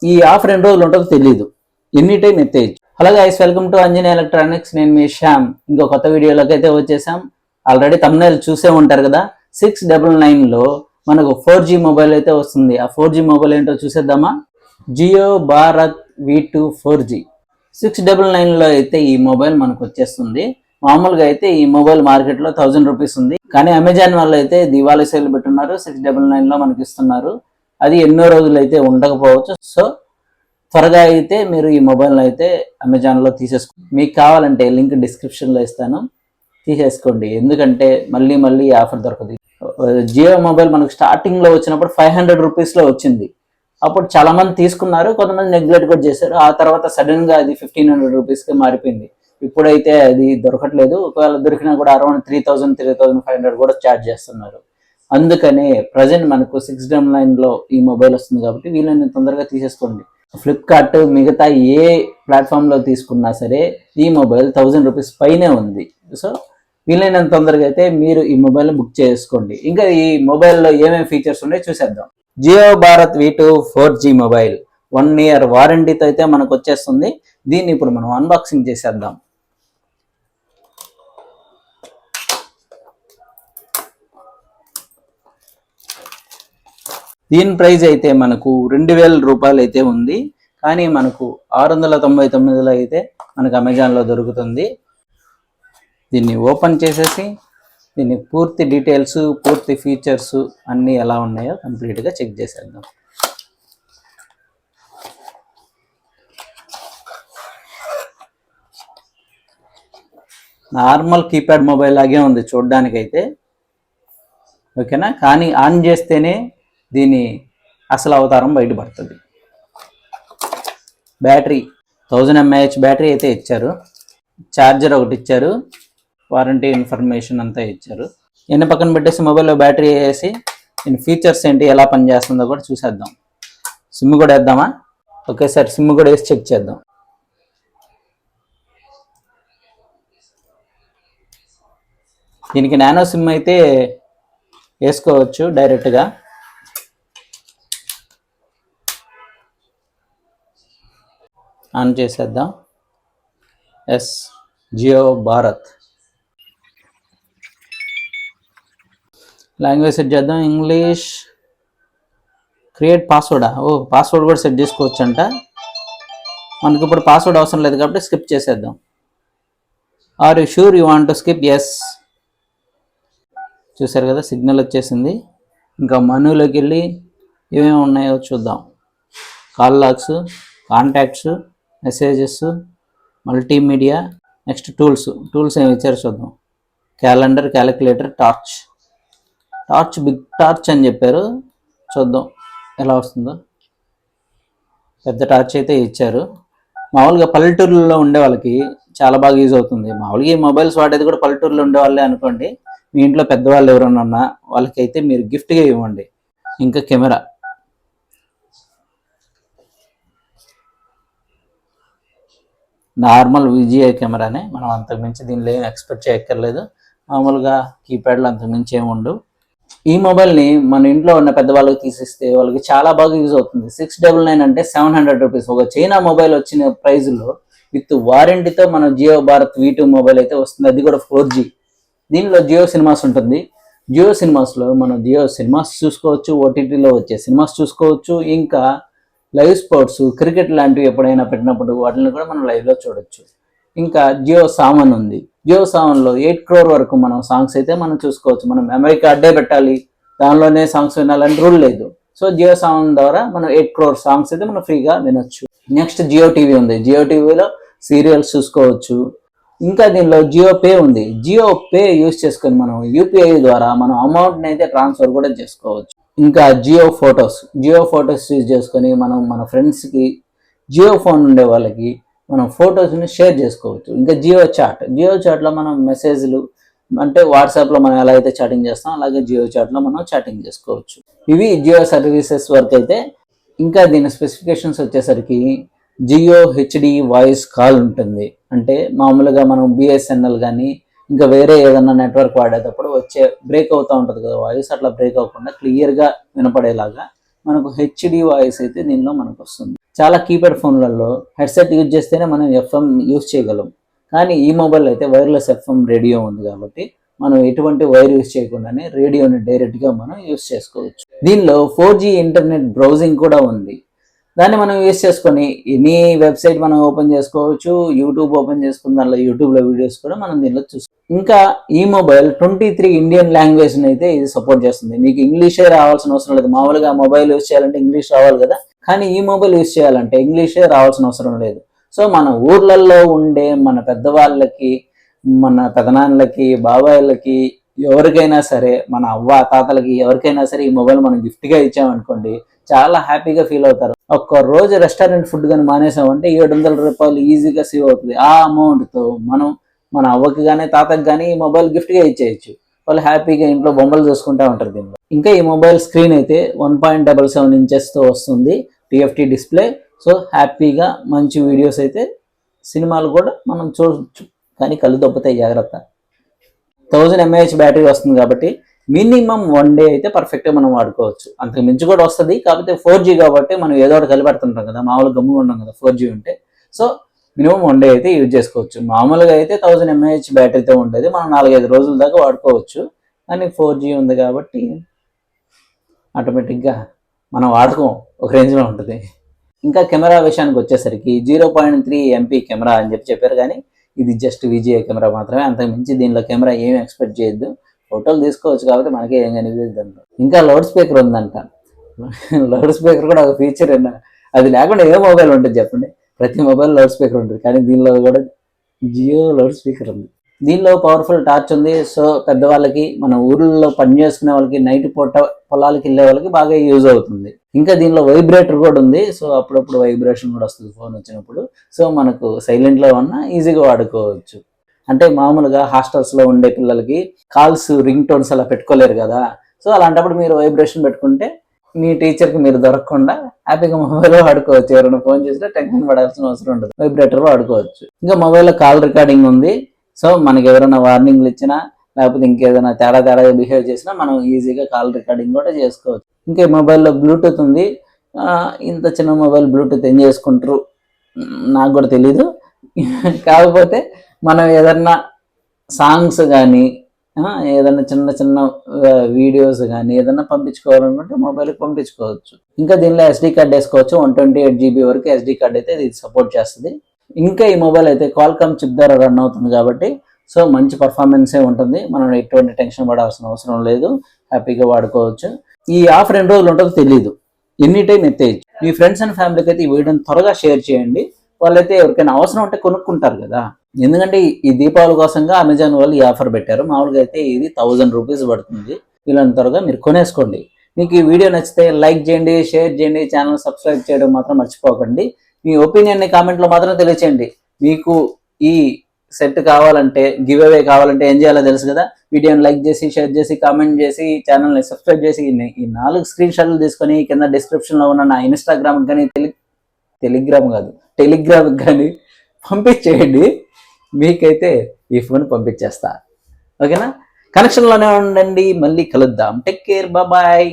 ఈ ఆఫర్ ఎన్ని రోజులు ఉంటుందో తెలియదు, ఎనీ టైం ఎత్తేయచ్చు. Hello guys, welcome to Anjani electronics. నేను మీ శ్యామ్. ఇంకో కొత్త వీడియోలోకి అయితే వచ్చేసాం. ఆల్రెడీ thumbnail చూసే ఉంటారు కదా. 699లో మనకు 4G మొబైల్ అయితే వస్తుంది. ఆ 4G మొబైల్ ఏంటో చూసేద్దామా. జియో భారత్ V2 4G 699లో అయితే ఈ మొబైల్ మనకు వచ్చేస్తుంది. మామూలుగా అయితే ఈ మొబైల్ మార్కెట్లో 1000 రూపీస్ ఉంది, కానీ అమెజాన్ వాళ్ళు అయితే దివాళీ సేల్ పెట్టున్నారు. 699లో మనకి ఇస్తున్నారు. అది ఎన్నో రోజులు అయితే ఉండకపోవచ్చు. సో త్వరగా అయితే మీరు ఈ మొబైల్ అయితే అమెజాన్లో తీసేసుకోండి. మీకు కావాలంటే లింక్ డిస్క్రిప్షన్లో ఇస్తాను, తీసేసుకోండి. ఎందుకంటే మళ్ళీ ఆఫర్ దొరకదు. జియో మొబైల్ మనకు స్టార్టింగ్లో వచ్చినప్పుడు 500 రూపీస్లో వచ్చింది. అప్పుడు చాలా మంది తీసుకున్నారు, కొంతమంది నెగ్లెక్ట్ కూడా చేశారు. ఆ తర్వాత సడన్గా అది 1500 రూపీస్కి మారిపోయింది. ఇప్పుడైతే అది దొరకట్లేదు. ఒకవేళ దొరికినా కూడా అరౌండ్ 3500 కూడా ఛార్జ్ చేస్తున్నారు. అందుకనే ప్రజెంట్ మనకు 699లో ఈ మొబైల్ వస్తుంది కాబట్టి వీళ్ళని తొందరగా తీసేసుకోండి. ఫ్లిప్కార్ట్ మిగతా ఏ ప్లాట్ఫామ్లో తీసుకున్నా సరే ఈ మొబైల్ 1000 రూపీస్ పైనే ఉంది. సో వీలైనంత తొందరగా అయితే మీరు ఈ మొబైల్ బుక్ చేసుకోండి. ఇంకా ఈ మొబైల్లో ఏమేమి ఫీచర్స్ ఉన్నాయో చూసేద్దాం. Jio Bharat V2 4G mobile 1 year వారంటీతో అయితే మనకు వచ్చేస్తుంది. దీన్ని ఇప్పుడు మనం అన్బాక్సింగ్ చేసేద్దాం. దీని ప్రైస్ అయితే మనకు 2000 రూపాయలు అయితే ఉంది, కానీ మనకు 699లో అయితే మనకు అమెజాన్లో దొరుకుతుంది. దీన్ని ఓపెన్ చేసేసి దీన్ని పూర్తి డీటెయిల్స్, పూర్తి ఫీచర్స్ అన్నీ ఎలా ఉన్నాయో కంప్లీట్గా చెక్ చేసేద్దాం. నార్మల్ కీప్యాడ్ మొబైల్ లాగే ఉంది చూడడానికైతే, ఓకేనా. కానీ ఆన్ చేస్తేనే దీని అసలు అవతారం బయటపడుతుంది. బ్యాటరీ 1000 mAh బ్యాటరీ అయితే ఇచ్చారు. ఛార్జర్ ఒకటి ఇచ్చారు, వారంటీ ఇన్ఫర్మేషన్ అంతా ఇచ్చారు. ఎన్ని పక్కన పెట్టేసి మొబైల్లో బ్యాటరీ వేసి దీని ఫీచర్స్ ఏంటి, ఎలా పనిచేస్తుందో కూడా చూసేద్దాం. సిమ్ కూడా వేద్దామా? ఓకే సార్, సిమ్ కూడా వేసి చెక్ చేద్దాం. దీనికి నానో సిమ్ అయితే వేసుకోవచ్చు డైరెక్ట్గా. ఆన్ చేసేద్దాం. Yes, Jio Bharat. Language set చేద్దాం, ఇంగ్లీష్. క్రియేట్ పాస్వర్డా? పాస్వర్డ్ కూడా సెట్ చేసుకోవచ్చు అంట. మనకి ఇప్పుడు పాస్వర్డ్ అవసరం లేదు కాబట్టి స్కిప్ చేసేద్దాం. Are you sure you want to skip? Yes. చూసారు కదా, సిగ్నల్ వచ్చేసింది. ఇంకా మెనూలోకి వెళ్ళి ఏమేమి ఉన్నాయో చూద్దాం. Call logs, contacts, messages, multimedia, next tools ఏమి ఇచ్చారో చూద్దాం. Calendar, calculator, torch big torch అని చెప్పారు. చూద్దాం ఎలా వస్తుందో. పెద్ద టార్చ్ అయితే ఇచ్చారు. మామూలుగా పల్లెటూరులో ఉండే వాళ్ళకి చాలా బాగా యూజ్ అవుతుంది. మామూలుగా ఈ మొబైల్స్ వాడేది కూడా పల్లెటూరులో ఉండే వాళ్ళే అనుకోండి. మీ ఇంట్లో పెద్దవాళ్ళు ఎవరైనా ఉన్నా వాళ్ళకైతే మీరు గిఫ్ట్గా ఇవ్వండి. ఇంకా కెమెరా, నార్మల్ VGA కెమెరానే, మనం అంతకుమించి దీనిలో ఏం ఎక్స్పెక్ట్ చేయక్కర్లేదు. మామూలుగా కీప్యాడ్లు అంతకుమించి ఏమి ఉండవు. ఈ మొబైల్ని మన ఇంట్లో ఉన్న పెద్దవాళ్ళకి తీసిస్తే వాళ్ళకి చాలా బాగా యూజ్ అవుతుంది. 699 అంటే 700 రూపీస్. ఒక చైనా మొబైల్ వచ్చిన ప్రైజ్లో విత్ వారంటీతో మన జియో భారత్ V2 మొబైల్ అయితే వస్తుంది. అది కూడా 4G. దీనిలో జియో సినిమాస్ ఉంటుంది. జియో సినిమాస్లో మనం జియో సినిమాస్ చూసుకోవచ్చు, OTTలో వచ్చే సినిమాస్ చూసుకోవచ్చు. ఇంకా లైవ్ స్పోర్ట్స్, క్రికెట్ లాంటివి ఎప్పుడైనా పెట్టినప్పుడు వాటిని కూడా మనం లైవ్లో చూడొచ్చు. ఇంకా జియో సావన్ ఉంది. జియో సావన్లో 8 crore వరకు మనం సాంగ్స్ అయితే మనం చూసుకోవచ్చు. మనం మెమరీ కార్డే పెట్టాలి, దానిలోనే సాంగ్స్ వినాలని రూల్ లేదు. సో జియో సావన్ ద్వారా మనం 8 crore సాంగ్స్ అయితే మనం ఫ్రీగా వినొచ్చు. నెక్స్ట్ జియో టీవీ ఉంది. జియో టీవీలో సీరియల్స్ చూసుకోవచ్చు. ఇంకా దీనిలో జియో పే ఉంది. జియో పే యూజ్ చేసుకొని మనం UPI ద్వారా మనం అమౌంట్ని అయితే ట్రాన్స్ఫర్ కూడా చేసుకోవచ్చు. ఇంకా జియో ఫొటోస్ యూజ్ చేసుకొని మనం మన ఫ్రెండ్స్కి, జియో ఫోన్ ఉండే వాళ్ళకి మనం ఫొటోస్ని షేర్ చేసుకోవచ్చు. ఇంకా జియో చాట్లో మనం మెసేజ్లు, అంటే వాట్సాప్లో మనం ఎలా అయితే చాటింగ్ చేస్తాం అలాగే జియో చాట్లో మనం చాటింగ్ చేసుకోవచ్చు. ఇవి జియో సర్వీసెస్ వరకు అయితే. ఇంకా దీని స్పెసిఫికేషన్స్ వచ్చేసరికి జియో HD వాయిస్ కాల్ ఉంటుంది. అంటే మామూలుగా మనం BSNL కానీ ఇంకా వేరే ఏదన్నా నెట్వర్క్ వాడేటప్పుడు బ్రేక్ అవుతూ ఉంటుంది కదా వాయిస్, అట్లా బ్రేక్ అవ్వకుండా క్లియర్గా వినపడేలాగా మనకు HD వాయిస్ అయితే దీనిలో మనకు వస్తుంది. చాలా కీప్యాడ్ ఫోన్లలో హెడ్సెట్ యూజ్ చేస్తేనే మనం ఎఫ్ఎం యూజ్ చేయగలం. కానీ ఈ మొబైల్ అయితే వైర్లెస్ ఎఫ్ఎం రేడియో ఉంది కాబట్టి మనం ఎటువంటి వైర్ యూజ్ చేయకుండానే రేడియోని డైరెక్ట్గా మనం యూజ్ చేసుకోవచ్చు. దీనిలో 4G ఇంటర్నెట్ బ్రౌజింగ్ కూడా ఉంది. దాన్ని మనం యూజ్ చేసుకొని ఎనీ వెబ్సైట్ మనం ఓపెన్ చేసుకోవచ్చు. యూట్యూబ్ ఓపెన్ చేసుకుని దానిలో యూట్యూబ్లో వీడియోస్ కూడా మనం దీనిలో చూసుకోవచ్చు. ఇంకా ఈ మొబైల్ 23 ఇండియన్ లాంగ్వేజ్ని అయితే ఇది సపోర్ట్ చేస్తుంది. మీకు ఇంగ్లీషే రావాల్సిన అవసరం లేదు. మామూలుగా మొబైల్ యూజ్ చేయాలంటే ఇంగ్లీష్ రావాలి కదా, కానీ ఈ మొబైల్ యూజ్ చేయాలంటే ఇంగ్లీషే రావాల్సిన అవసరం లేదు. సో మన ఊర్లలో ఉండే మన పెద్దవాళ్ళకి, మన పెదనాన్నలకి, బాబాయిలకి, ఎవరికైనా సరే, మన అవ్వ తాతలకి ఎవరికైనా సరే ఈ మొబైల్ మనం గిఫ్ట్గా ఇచ్చామనుకోండి, చాలా హ్యాపీగా ఫీల్ అవుతారు. ఒక్క రోజు రెస్టారెంట్ ఫుడ్ కానీ మానేసామంటే 700 రూపాయలు ఈజీగా సేవ్ అవుతుంది. ఆ అమౌంట్తో మనం మన అవ్వకి కానీ తాతకి కానీ ఈ మొబైల్ గిఫ్ట్గా ఇచ్చేయచ్చు. వాళ్ళు హ్యాపీగా ఇంట్లో బొమ్మలు చూసుకుంటూ ఉంటారు దీనిలో. ఇంకా ఈ మొబైల్ స్క్రీన్ అయితే 1.77 ఇంచెస్తో వస్తుంది, TFT డిస్ప్లే. సో హ్యాపీగా మంచి వీడియోస్ అయితే, సినిమాలు కూడా మనం చూడవచ్చు. కానీ కళ్ళు దొబ్బతాయి, జాగ్రత్త. 1000 mAh బ్యాటరీ వస్తుంది కాబట్టి మినిమం 1 డే అయితే పర్ఫెక్ట్గా మనం వాడుకోవచ్చు. అంతకు మించి కూడా వస్తుంది, కాకపోతే 4G కాబట్టి మనం ఏదో ఒకటి కలిపెడుతుంటాం కదా, మామూలుగా గమ్ముగా ఉన్నాం కదా 4G ఉంటే. సో మినిమం 1 డే అయితే యూజ్ చేసుకోవచ్చు. మామూలుగా అయితే 1000 mAh బ్యాటరీతో ఉంటుంది, మనం 4-5 రోజుల దాకా వాడుకోవచ్చు. కానీ 4G ఉంది కాబట్టి ఆటోమేటిక్గా మనం వాడకం ఒక రేంజ్లో ఉంటుంది. ఇంకా కెమెరా విషయానికి వచ్చేసరికి 0.3 MP కెమెరా అని చెప్పారు, కానీ ఇది జస్ట్ VGA కెమెరా మాత్రమే. అంతకు మించి దీనిలో కెమెరా ఏమి ఎక్స్పెక్ట్ చేయొద్దు. ఫోటోలు తీసుకోవచ్చు కాబట్టి మనకి ఏం కనిపిస్తుంది. ఇంకా లౌడ్ స్పీకర్ ఉందంట. లౌడ్ స్పీకర్ కూడా ఒక ఫీచర్ అది లేకుండా ఏ మొబైల్ ఉంటుంది చెప్పండి? ప్రతి మొబైల్ లౌడ్ స్పీకర్ ఉంటుంది, కానీ దీనిలో కూడా జియో లౌడ్ స్పీకర్ ఉంది. దీనిలో పవర్ఫుల్ టార్చ్ ఉంది. సో పెద్దవాళ్ళకి, మన ఊర్లలో పని చేసుకునే వాళ్ళకి, నైట్ పూట పొలాలకి వెళ్ళే వాళ్ళకి బాగా యూజ్ అవుతుంది. ఇంకా దీనిలో వైబ్రేటర్ కూడా ఉంది. సో అప్పుడప్పుడు వైబ్రేషన్ కూడా వస్తుంది ఫోన్ వచ్చినప్పుడు. సో మనకు సైలెంట్లో ఉన్నా ఈజీగా వాడుకోవచ్చు. అంటే మామూలుగా హాస్టల్స్లో ఉండే పిల్లలకి కాల్స్, రింగ్ టోన్స్ అలా పెట్టుకోలేరు కదా. సో అలాంటప్పుడు మీరు వైబ్రేషన్ పెట్టుకుంటే మీ టీచర్కి మీరు దొరకకుండా హ్యాపీగా మొబైల్లో వాడుకోవచ్చు. ఎవరైనా ఫోన్ చేసినా టెన్షన్ పడాల్సిన అవసరం ఉండదు, వైబ్రేటర్ వాడుకోవచ్చు. ఇంకా మొబైల్లో కాల్ రికార్డింగ్ ఉంది. సో మనకి ఎవరైనా వార్నింగ్లు ఇచ్చినా, లేకపోతే ఇంకేదైనా తేడాగా బిహేవ్ చేసినా మనం ఈజీగా కాల్ రికార్డింగ్ కూడా చేసుకోవచ్చు. ఇంకా మొబైల్లో బ్లూటూత్ ఉంది. ఇంత చిన్న మొబైల్ బ్లూటూత్ ఏం చేసుకుంటారు నాకు కూడా తెలీదు. కాకపోతే మనం ఏదన్నా సాంగ్స్ కానీ, ఏదైనా చిన్న చిన్న వీడియోస్ కానీ ఏదైనా పంపించుకోవాలనుకుంటే మొబైల్కి పంపించుకోవచ్చు. ఇంకా దీనిలో SD కార్డ్ వేసుకోవచ్చు. 128 GB వరకు SD కార్డ్ అయితే ఇది సపోర్ట్ చేస్తుంది. ఇంకా ఈ మొబైల్ అయితే క్వాల్కామ్ చిప్ ద్వారా రన్ అవుతుంది కాబట్టి సో మంచి పర్ఫార్మెన్సే ఉంటుంది. మనం ఎటువంటి టెన్షన్ పడాల్సిన అవసరం లేదు, హ్యాపీగా వాడుకోవచ్చు. ఈ ఆఫర్ ఎన్ని రోజులు ఉంటుందో తెలియదు, ఎనీ టైం ఎత్తేయచ్చు. మీ ఫ్రెండ్స్ అండ్ ఫ్యామిలీకి అయితే ఈ వీడియోని త్వరగా షేర్ చేయండి. వాళ్ళైతే ఎవరికైనా అవసరం ఉంటే కొనుక్కుంటారు కదా. ఎందుకంటే ఈ దీపావళి కోసంగా అమెజాన్ వాళ్ళు ఈ ఆఫర్ పెట్టారు. మామూలుగా అయితే ఇది 1000 రూపీస్ పడుతుంది. వీళ్ళని త్వరగా మీరు కొనేసుకోండి. మీకు ఈ వీడియో నచ్చితే లైక్ చేయండి, షేర్ చేయండి, ఛానల్ సబ్స్క్రైబ్ చేయడం మాత్రం మర్చిపోకండి. మీ ఒపీనియన్ని కామెంట్లో మాత్రం తెలియచేయండి. మీకు ఈ సెట్ కావాలంటే, గివ్ అవే కావాలంటే ఏం చేయాలో తెలుసు కదా. వీడియోని లైక్ చేసి, షేర్ చేసి, కామెంట్ చేసి, ఛానల్ని సబ్స్క్రైబ్ చేసి ఈ 4 స్క్రీన్ షాట్లు తీసుకొని కింద డిస్క్రిప్షన్లో ఉన్న నా ఇన్స్టాగ్రామ్కి కానీ టెలిగ్రామ్కి కానీ పంపించేయండి. మీకైతే ఈ ఫోన్ పంపించేస్తా. ఓకేనా? కనెక్షన్లోనే ఉండండి. మళ్ళీ కలుద్దాం. Take care, bye.